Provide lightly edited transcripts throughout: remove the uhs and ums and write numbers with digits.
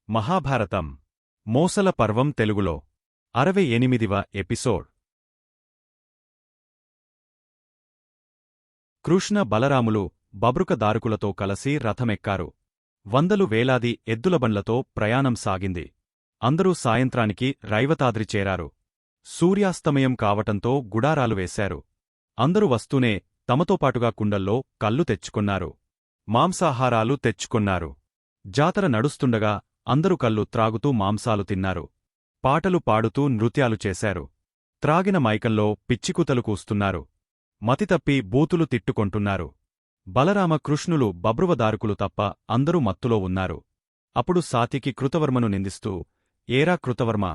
మహాభారతం మోసల పర్వం తెలుగులో 68వ ఎపిసోడ్. కృష్ణ బలరాములు బబ్రుకదారుకులతో కలసి రథమెక్కారు. వందలు వేలాది ఎద్దులబండ్లతో ప్రయాణం సాగింది. అందరూ సాయంత్రానికి రైవతాద్రి చేరారు. సూర్యాస్తమయం కావటంతో గుడారాలు వేశారు. అందరూ వస్తూనే తమతోపాటుగా కుండల్లో కళ్ళు తెచ్చుకున్నారు. మాంసాహారాలు తెచ్చుకున్నారు. జాతర నడుస్తుండగా అందరూ కళ్ళు త్రాగుతూ మాంసాలు తిన్నారు. పాటలు పాడుతూ నృత్యాలు చేశారు. త్రాగిన మైకంలో పిచ్చికూతలు కూస్తున్నారు. మతితప్పి బూతులు తిట్టుకొంటున్నారు. బలరామ కృష్ణులు బబ్రువదారుకులు తప్ప అందరూ మత్తులో ఉన్నారు. అప్పుడు సాత్యకి కృతవర్మను నిందిస్తూ, ఏరా కృతవర్మ,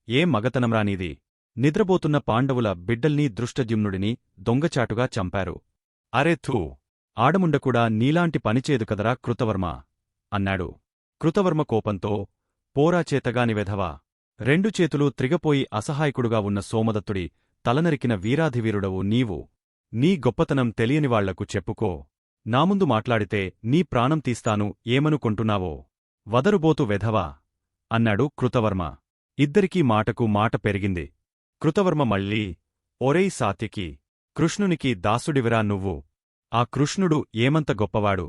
ఏం మగతనంరా నీది? నిద్రబోతున్న పాండవుల బిడ్డల్ని దృష్టద్యుమ్నుడిని దొంగచాటుగా చంపారు. అరే థూ, ఆడముండకూడా నీలాంటి పనిచేదు కదరా కృతవర్మ అన్నాడు. కృతవర్మ కోపంతో, పోరాచేతగాని వెధవా, రెండు చేతులు త్రిగపోయి అసహాయకుడుగా ఉన్న సోమదత్తుడి తలనరికిన వీరాధివీరుడవు నీవు. నీ గొప్పతనం తెలియనివాళ్లకు చెప్పుకో. నాముందు మాట్లాడితే నీ ప్రాణం తీస్తాను ఏమనుకొంటున్నావో. వదరుబోతు వెధవా అన్నాడు కృతవర్మ. ఇద్దరికీ మాటకు మాట పెరిగింది. కృతవర్మ మళ్ళీ, ఒరేయ్ సాత్యకి, కృష్ణునికి దాసుడివిరా నువ్వు. ఆ కృష్ణుడు ఏమంత గొప్పవాడు?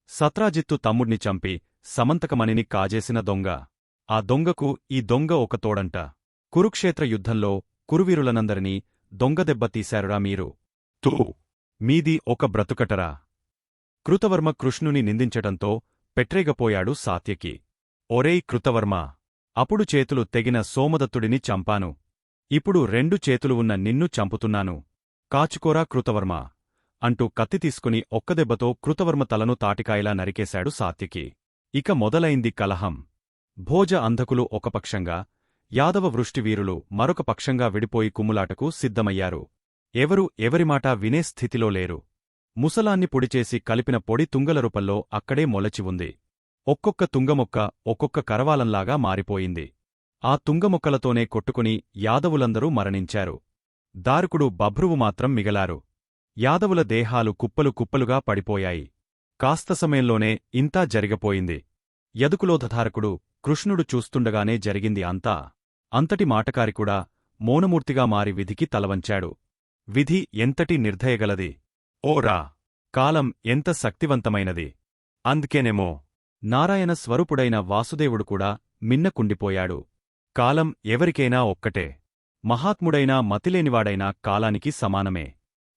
సత్రాజిత్తు తమ్ముణ్ణి చంపి సమంతకమణిని కాజేసిన దొంగ. ఆ దొంగకు ఈ దొంగ ఒక తోడంట. కురుక్షేత్ర యుద్ధంలో కురువీరులనందరినీ దొంగదెబ్బ తీశారురా మీరు. తూ, మీది ఒక బ్రతుకటరా. కృతవర్మ కృష్ణుని నిందించటంతో పెట్రేగపోయాడు సాత్యకి. ఒరేయ్ కృతవర్మ, అప్పుడు చేతులు తెగిన సోమదత్తుడిని చంపాను. ఇప్పుడు రెండు చేతులు ఉన్న నిన్ను చంపుతున్నాను. కాచుకోరా కృతవర్మ అంటూ కత్తి తీసుకుని ఒక్కదెబ్బతో కృతవర్మ తలను తాటికాయలా నరికేశాడు సాత్యకి. ఇక మొదలైంది కలహం. భోజ అంధకులు ఒక పక్షంగా, యాదవ వృష్టివీరులు మరొక పక్షంగా విడిపోయి కుమ్ములాటకు సిద్ధమయ్యారు. ఎవరూ ఎవరిమాటా వినే స్థితిలో లేరు. ముసలాన్ని పొడిచేసి కలిపిన పొడి తుంగల రూపంలో అక్కడే మొలచి ఉంది. ఒక్కొక్క తుంగమొక్క ఒక్కొక్క కరవాలంలాగా మారిపోయింది. ఆ తుంగమొక్కలతోనే కొట్టుకుని యాదవులందరూ మరణించారు. దారుకుడు బభ్రువు మాత్రం మిగలారు. యాదవుల దేహాలు కుప్పలు కుప్పలుగా పడిపోయాయి. కాస్త సమయంలోనే ఇంతా జరిగపోయింది. యదుకులోధధారకుడు కృష్ణుడు చూస్తుండగానే జరిగింది అంతా. అంతటి మాటకారికూడా మౌనమూర్తిగా మారి విధికి తలవంచాడు. విధి ఎంతటి నిర్దయగలది! ఓరా! కాలం ఎంత శక్తివంతమైనది! అందుకేనేమో నారాయణ స్వరూపుడైన వాసుదేవుడు కూడా మిన్నకుండిపోయాడు. కాలం ఎవరికైనా ఒక్కటే. మహాత్ముడైనా మతిలేనివాడైనా కాలానికి సమానమే.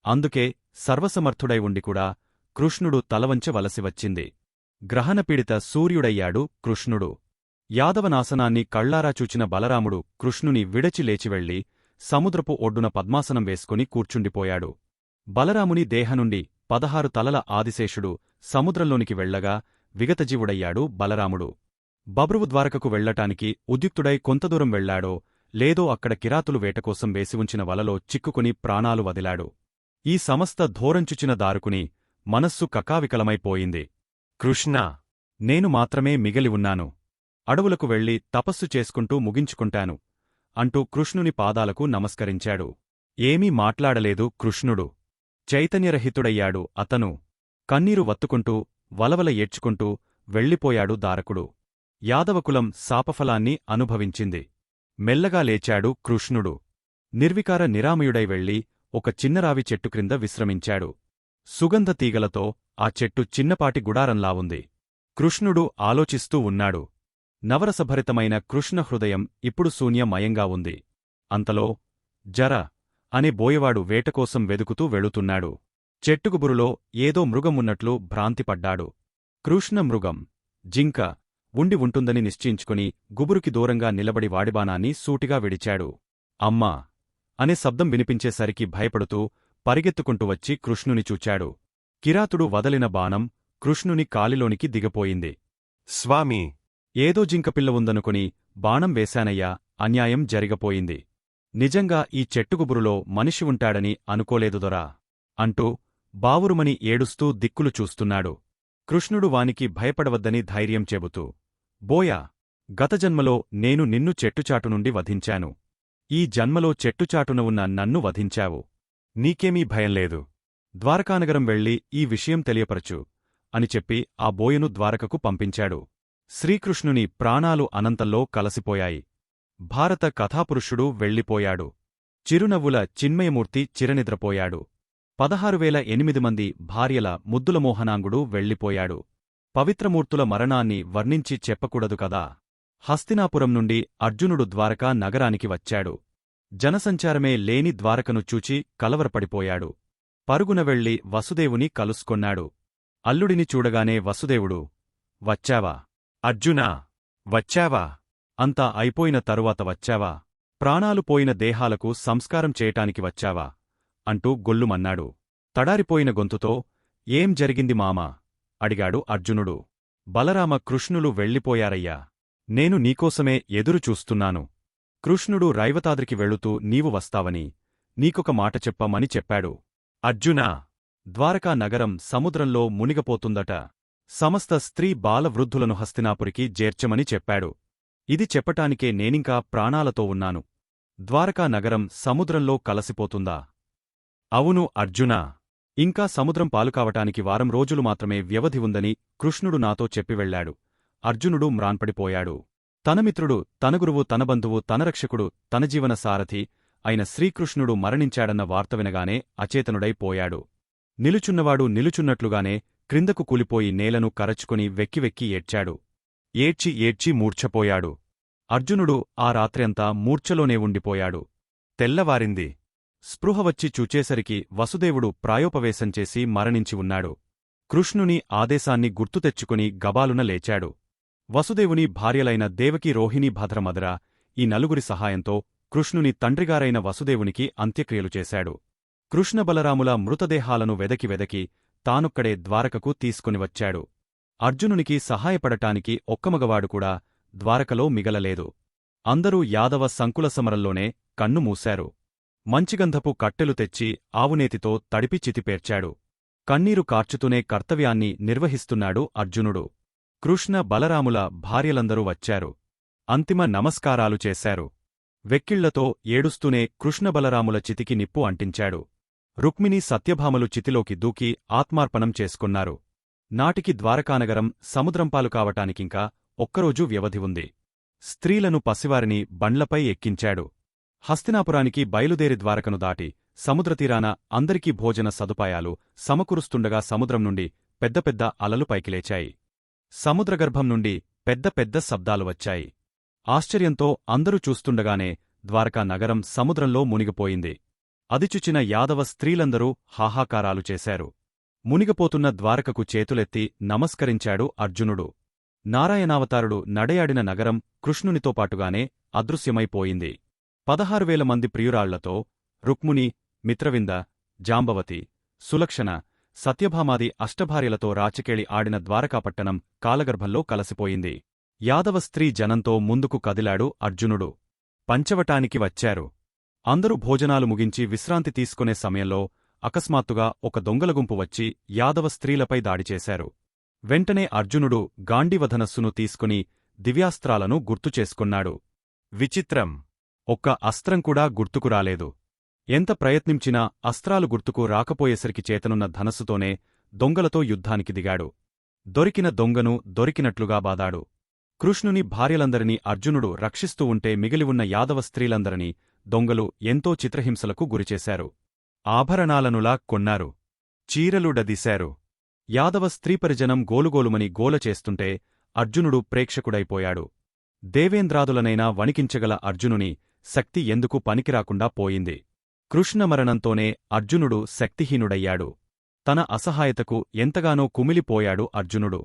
అందుకే సర్వసమర్థుడై ఉండికూడా కృష్ణుడు తలవంచవలసి వచ్చింది. గ్రహణపీడిత సూర్యుడయ్యాడు కృష్ణుడు. యాదవనాశనాన్ని కళ్లారా చూచిన బలరాముడు కృష్ణుని విడచి లేచివెళ్లి సముద్రపు ఒడ్డున పద్మాసనం వేసుకుని కూర్చుండిపోయాడు. బలరాముని దేహనుండి 16 తలల ఆదిశేషుడు సముద్రంలోనికి వెళ్లగా విగతజీవుడయ్యాడు బలరాముడు. బబ్రువు ద్వారకకు వెళ్లటానికి ఉద్యుక్తుడై కొంతదూరం వెళ్లాడో లేదో అక్కడ కిరాతులు వేటకోసం వేసివుంచిన వలలో చిక్కుకుని ప్రాణాలు వదిలాడు. ఈ సమస్త ధోరంచుచిన దారుకుని మనస్సు కకావికలమైపోయింది. కృష్ణా, నేను మాత్రమే మిగిలి ఉన్నాను. అడవులకు వెళ్లి తపస్సు చేసుకుంటూ ముగించుకుంటాను అంటూ కృష్ణుని పాదాలకు నమస్కరించాడు. ఏమీ మాట్లాడలేదు కృష్ణుడు. చైతన్యరహితుడయ్యాడు అతను. కన్నీరు వత్తుకుంటూ వలవల ఏడ్చుకుంటూ వెళ్ళిపోయాడు దారకుడు. యాదవకులం శాపఫలాన్ని అనుభవించింది. మెల్లగా లేచాడు కృష్ణుడు. నిర్వికార నిరామయుడై వెళ్లి ఒక చిన్నరావి చెట్టు క్రింద విశ్రమించాడు. సుగంధ తీగలతో ఆ చెట్టు చిన్నపాటి గుడారంలా ఉంది. కృష్ణుడు ఆలోచిస్తూ ఉన్నాడు. నవరసభరితమైన కృష్ణహృదయం ఇప్పుడు శూన్యమయంగా ఉంది. అంతలో జర అనే బోయవాడు వేటకోసం వెదుకుతూ వెళుతున్నాడు. చెట్టుగుబురులో ఏదో మృగమున్నట్లు భ్రాంతిపడ్డాడు. కృష్ణ మృగం, జింక ఉండి ఉంటుందని నిశ్చయించుకుని గుబురుకి దూరంగా నిలబడి వాడిబాణాన్ని సూటిగా విడిచాడు. అమ్మా అనే శబ్దం వినిపించేసరికి భయపడుతూ పరిగెత్తుకుంటూ వచ్చి కృష్ణుని చూచాడు. కిరాతుడు వదలిన బాణం కృష్ణుని కాలిలోనికి దిగపోయింది. స్వామీ, ఏదో జింకపిల్ల ఉందనుకుని బాణం వేశానయ్యా, అన్యాయం జరిగపోయింది. నిజంగా ఈ చెట్టుగుబురులో మనిషి ఉంటాడని అనుకోలేదుదొరా అంటూ బావురుమని ఏడుస్తూ దిక్కులు చూస్తున్నాడు. కృష్ణుడు వానికి భయపడవద్దని ధైర్యం చెబుతూ, బోయా, గతజన్మలో నేను నిన్ను చెట్టుచాటు నుండి వధించాను. ఈ జన్మలో చెట్టుచాటున ఉన్న నన్ను వధించావు. నీకేమీ భయంలేదు. ద్వారకానగరం వెళ్ళి ఈ విషయం తెలియపరచు అని చెప్పి ఆ బోయను ద్వారకకు పంపించాడు. శ్రీకృష్ణుని ప్రాణాలు అనంతంలో కలసిపోయాయి. భారత కథాపురుషుడు వెళ్ళిపోయాడు. చిరునవ్వుల చిన్మయమూర్తి చిరనిద్రపోయాడు. 16,008 మంది భార్యల ముద్దుల మోహనాంగుడు వెళ్ళిపోయాడు. పవిత్రమూర్తుల మరణాన్ని వర్ణించి చెప్పకూడదు కదా. హస్తినాపురం నుండి అర్జునుడు ద్వారకా నగరానికి వచ్చాడు. జనసంచారమే లేని ద్వారకను చూచి కలవరపడిపోయాడు. పరుగున వెళ్లి వసుదేవుని కలుసుకొన్నాడు. అల్లుడిని చూడగానే వసుదేవుడు, వచ్చావా అర్జునా, వచ్చావా, అంతా అయిపోయిన తరువాత వచ్చావా, ప్రాణాలు పోయిన దేహాలకు సంస్కారం చేయటానికి వచ్చావా అంటూ గొల్లుమన్నాడు. తడారిపోయిన గొంతుతో, ఏం జరిగింది మామా అడిగాడు అర్జునుడు. బలరామ కృష్ణులు వెళ్ళిపోయారయ్యా. నేను నీకోసమే ఎదురు చూస్తున్నాను. కృష్ణుడు రైవతాద్రికి వెళుతూ నీవు వస్తావని, నీకొక మాట చెప్పమని చెప్పాడు. అర్జునా, ద్వారకా నగరం సముద్రంలో మునిగపోతుందట. సమస్త స్త్రీ బాలవృద్ధులను హస్తినాపురికి చేర్చమని చెప్పాడు. ఇది చెప్పటానికే నేనింకా ప్రాణాలతో ఉన్నాను. ద్వారకా నగరం సముద్రంలో కలసిపోతుందా? అవును అర్జునా. ఇంకా సముద్రం పాలుకావటానికి వారం రోజులు మాత్రమే వ్యవధి ఉందని కృష్ణుడు నాతో చెప్పి వెళ్లాడు. అర్జునుడు మ్రాన్పడిపోయాడు. తన మిత్రుడు, తన గురువు, తన బంధువు, తన రక్షకుడు, తన జీవన సారథి అయిన శ్రీకృష్ణుడు మరణించాడన్న వార్త వినగానే అచేతనుడైపోయాడు. నిలుచున్నవాడు నిలుచున్నట్లుగానే క్రిందకు కూలిపోయి నేలను కరచుకొని వెక్కి ఏడ్చాడు. ఏడ్చి ఏడ్చి మూర్ఛపోయాడు. అర్జునుడు ఆ రాత్రంతా మూర్ఛలోనే ఉండిపోయాడు. తెల్లవారింది. స్పృహ వచ్చి చూచేసరికి వసుదేవుడు ప్రాయోపవేశం చేసి మరణించి ఉన్నాడు. కృష్ణుని ఆదేశాన్ని గుర్తు తెచ్చుకుని గబాలున లేచాడు. వసుదేవుని భార్యలైన దేవకీ, రోహిణీ, భద్రమదర ఈ నలుగురి సహాయంతో కృష్ణుని తండ్రిగారైన వసుదేవునికి అంత్యక్రియలు చేశాడు. కృష్ణబలరాముల మృతదేహాలను వెదకి తానొక్కడే ద్వారకకు తీసుకునివచ్చాడు. అర్జునునికి సహాయపడటానికి ఒక్కమగవాడు కూడా ద్వారకలో మిగలలేదు. అందరూ యాదవ సంకుల సమరంలోనే కన్ను మూశారు. మంచిగంధపు కట్టెలు తెచ్చి ఆవునేతితో తడిపి చితిపేర్చాడు. కన్నీరు కార్చుతూనే కర్తవ్యాన్ని నిర్వహిస్తున్నాడు అర్జునుడు. కృష్ణ బలరాముల భార్యలందరూ వచ్చారు. అంతిమ నమస్కారాలు చేశారు. వెక్కిళ్లతో ఏడుస్తూనే కృష్ణబలరాముల చితికి నిప్పు అంటించాడు. రుక్మిణీ, సత్యభామలు చితిలోకి దూకి ఆత్మార్పణం చేసుకున్నారు. నాటికి ద్వారకానగరం సముద్రంపాలు కావటానికింకా ఒక్కరోజు వ్యవధి ఉంది. స్త్రీలను, పసివారిని బండ్లపై ఎక్కించాడు. హస్తినాపురానికి బయలుదేరి ద్వారకను దాటి సముద్రతీరాన అందరికీ భోజన సదుపాయాలు సమకూరుస్తుండగా సముద్రం నుండి పెద్ద పెద్ద అలలు పైకిలేచాయి. సముద్రగర్భం నుండి పెద్ద పెద్ద శబ్దాలు వచ్చాయి. ఆశ్చర్యంతో అందరూ చూస్తుండగానే ద్వారకా నగరం సముద్రంలో మునిగిపోయింది. అదిచుచిన యాదవ స్త్రీలందరూ హాహాకారాలు చేశారు. మునిగపోతున్న ద్వారకకు చేతులెత్తి నమస్కరించాడు అర్జునుడు. నారాయణావతారుడు నడయాడిన నగరం కృష్ణునితో పాటుగానే అదృశ్యమైపోయింది. 16,000 మంది ప్రియురాళ్లతో, రుక్ముని, మిత్రవింద, జాంబవతి, సులక్షణ, సత్యభామాది అష్టభార్యలతో రాచకేళి ఆడిన ద్వారకాపట్టణం కాలగర్భంలో కలసిపోయింది. యాదవ స్త్రీ జనంతో ముందుకు కదిలాడు అర్జునుడు. పంచవటానికి వచ్చారు. అందరూ భోజనాలు ముగించి విశ్రాంతి తీసుకునే సమయంలో అకస్మాత్తుగా ఒక దొంగల గుంపు వచ్చి యాదవ స్త్రీలపై దాడిచేశారు. వెంటనే అర్జునుడు గాండీవధనస్సును తీసుకుని దివ్యాస్త్రాలను గుర్తుచేసుకున్నాడు. విచిత్రం! ఒక్క అస్త్రం కూడా గుర్తుకురాలేదు. ఎంత ప్రయత్నించినా అస్త్రాలు గుర్తుకు రాకపోయేసరికి చేతనున్న ధనస్సుతోనే దొంగలతో యుద్ధానికి దిగాడు. దొరికిన దొంగను దొరికినట్లుగా బాదాడు. కృష్ణుని భార్యలందరినీ అర్జునుడు రక్షిస్తూ ఉంటే మిగిలివున్న యాదవ స్త్రీలందరినీ దొంగలు ఎంతో చిత్రహింసలకు గురిచేశారు. ఆభరణాలనులా కొన్నారు. చీరలుడదీశారు. యాదవ స్త్రీపరిజనం గోలుగోలుమని గోల చేస్తుంటే అర్జునుడు ప్రేక్షకుడైపోయాడు. దేవేంద్రాదులనైనా వణికించగల అర్జునుని శక్తి ఎందుకు పనికిరాకుండా పోయింది. కృష్ణమరణంతోనే అర్జునుడు శక్తిహీనుడయ్యాడు. తన అసహాయతకు ఎంతగానో కుమిలిపోయాడు అర్జునుడు.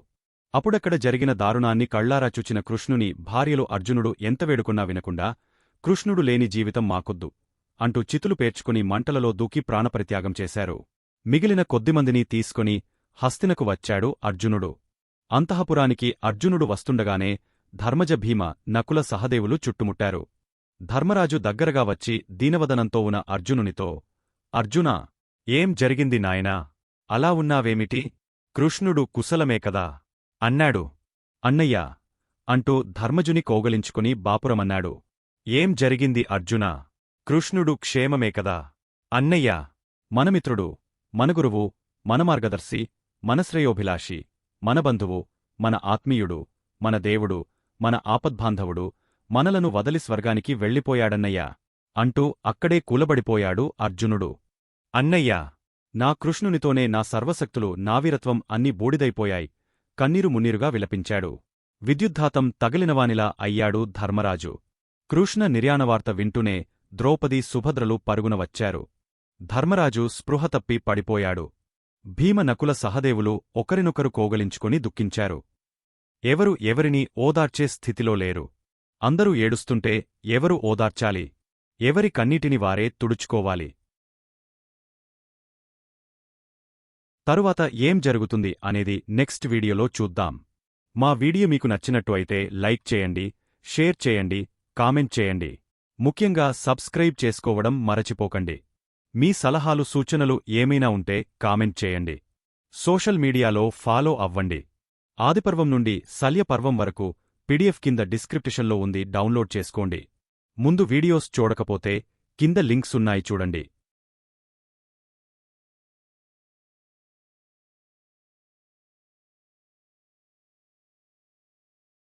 అప్పుడక్కడ జరిగిన దారుణాన్ని కళ్లారా చూచిన కృష్ణుని భార్యలు అర్జునుడు ఎంత వేడుకున్నా వినకుండా, కృష్ణుడు లేని జీవితం మాకొద్దు అంటూ చితులు పేర్చుకుని మంటలలో దూకి ప్రాణపరిత్యాగం చేశారు. మిగిలిన కొద్దిమందిని తీసుకుని హస్తినకు వచ్చాడు అర్జునుడు. అంతఃపురానికి అర్జునుడు వస్తుండగానే ధర్మజ, భీమ, నకుల, సహదేవులు చుట్టుముట్టారు. ధర్మరాజు దగ్గరగా వచ్చి దీనవదనంతో ఉన్న అర్జునునితో, అర్జునా, ఏం జరిగింది నాయనా? అలా ఉన్నావేమిటి? కృష్ణుడు కుశలమే కదా అన్నాడు. అన్నయ్యా అంటూ ధర్మజుని కౌగలించుకుని బాపురమన్నాడు. ఏం జరిగింది అర్జునా? కృష్ణుడు క్షేమమే కదా అన్నయ్యా. మనమిత్రుడు, మనగురువు, మన మార్గదర్శి, మన శ్రేయోభిలాషి, మన బంధువు, మన ఆత్మీయుడు, మన దేవుడు, మన ఆపద్బాంధవుడు, మనలను వదలి స్వర్గానికి వెళ్ళిపోయాడన్నయ్యా అంటూ అక్కడే కూలబడిపోయాడు అర్జునుడు. అన్నయ్యా! నా కృష్ణునితోనే నా సర్వశక్తులు నావీరత్వం అన్నీ బూడిదైపోయాయి కన్నీరు మున్నీరుగా విలపించాడు. విద్యుద్ఘాతం తగిలినవానిలా అయ్యాడు ధర్మరాజు. కృష్ణ నిర్యాణవార్త వింటూనే ద్రౌపది సుభద్రలు పరుగున వచ్చారు. ధర్మరాజు స్పృహ తప్పి పడిపోయాడు. భీమ నకుల సహదేవులు ఒకరినొకరు కోగలించుకుని దుఃఖించారు. ఎవరు ఎవరినీ ఓదార్చే స్థితిలో లేరు. అందరూ ఏడుస్తుంటే ఎవరు ఓదార్చాలి? ఎవరి కన్నీటిని వారే తుడుచుకోవాలి? తరువాత ఏం జరుగుతుంది అనేది నెక్స్ట్ వీడియోలో చూద్దాం. మా వీడియో మీకు నచ్చినట్టు అయితే లైక్ చేయండి, షేర్ చేయండి, కామెంట్ చేయండి. ముఖ్యంగా సబ్స్క్రైబ్ చేసుకోవడం మరచిపోకండి. మీ సలహాలు సూచనలు ఏమైనా ఉంటే కామెంట్ చేయండి. సోషల్ మీడియాలో ఫాలో అవ్వండి. ఆదిపర్వం నుండి శల్యపర్వం వరకు పీడీఎఫ్ కింద డిస్క్రిప్షన్లో ఉంది, డౌన్లోడ్ చేసుకోండి. ముందు వీడియోస్ చూడకపోతే కింద లింక్స్ ఉన్నాయి చూడండి.